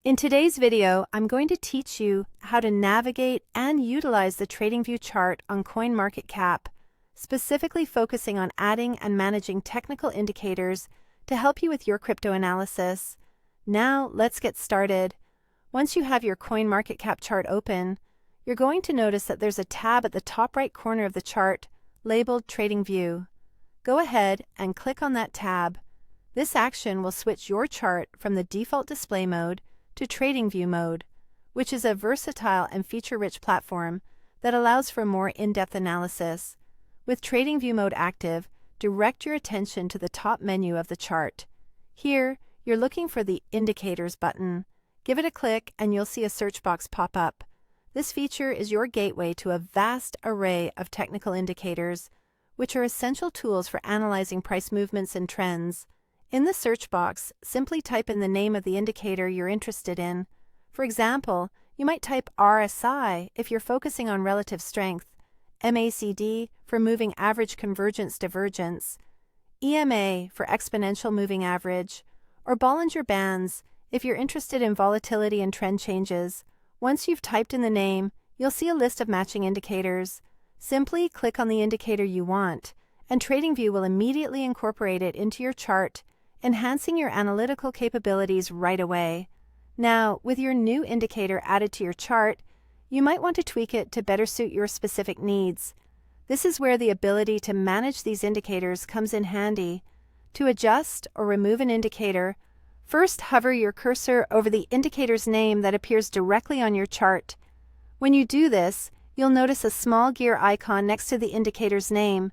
In today's video, I'm going to teach you how to navigate and utilize the TradingView chart on CoinMarketCap, specifically focusing on adding and managing technical indicators to help you with your crypto analysis. Now, let's get started. Once you have your CoinMarketCap chart open, you're going to notice that there's a tab at the top right corner of the chart labeled TradingView. Go ahead and click on that tab. This action will switch your chart from the default display mode to TradingView mode, which is a versatile and feature-rich platform that allows for more in-depth analysis. With TradingView mode active, direct your attention to the top menu of the chart. Here, you're looking for the Indicators button. Give it a click and you'll see a search box pop up. This feature is your gateway to a vast array of technical indicators, which are essential tools for analyzing price movements and trends. In the search box, simply type in the name of the indicator you're interested in. For example, you might type RSI if you're focusing on relative strength, MACD for moving average convergence divergence, EMA for exponential moving average, or Bollinger Bands if you're interested in volatility and trend changes. Once you've typed in the name, you'll see a list of matching indicators. Simply click on the indicator you want, and TradingView will immediately incorporate it into your chart, enhancing your analytical capabilities right away. Now, with your new indicator added to your chart, you might want to tweak it to better suit your specific needs. This is where the ability to manage these indicators comes in handy. To adjust or remove an indicator, first hover your cursor over the indicator's name that appears directly on your chart. When you do this, you'll notice a small gear icon next to the indicator's name.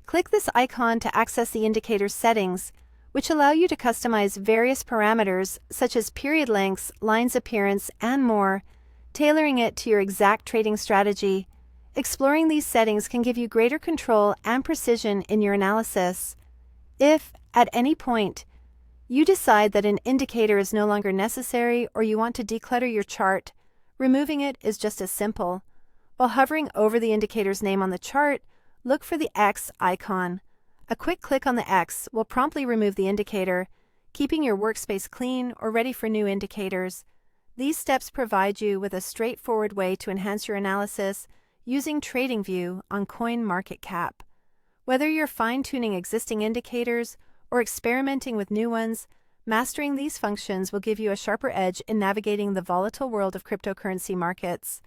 Click this icon to access the indicator's settings, which allow you to customize various parameters such as period lengths, lines appearance, and more, tailoring it to your exact trading strategy. Exploring these settings can give you greater control and precision in your analysis. If, at any point, you decide that an indicator is no longer necessary or you want to declutter your chart, removing it is just as simple. While hovering over the indicator's name on the chart, look for the X icon. A quick click on the X will promptly remove the indicator, keeping your workspace clean or ready for new indicators. These steps provide you with a straightforward way to enhance your analysis using TradingView on CoinMarketCap. Whether you're fine-tuning existing indicators or experimenting with new ones, mastering these functions will give you a sharper edge in navigating the volatile world of cryptocurrency markets.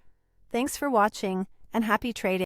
Thanks for watching, and happy trading.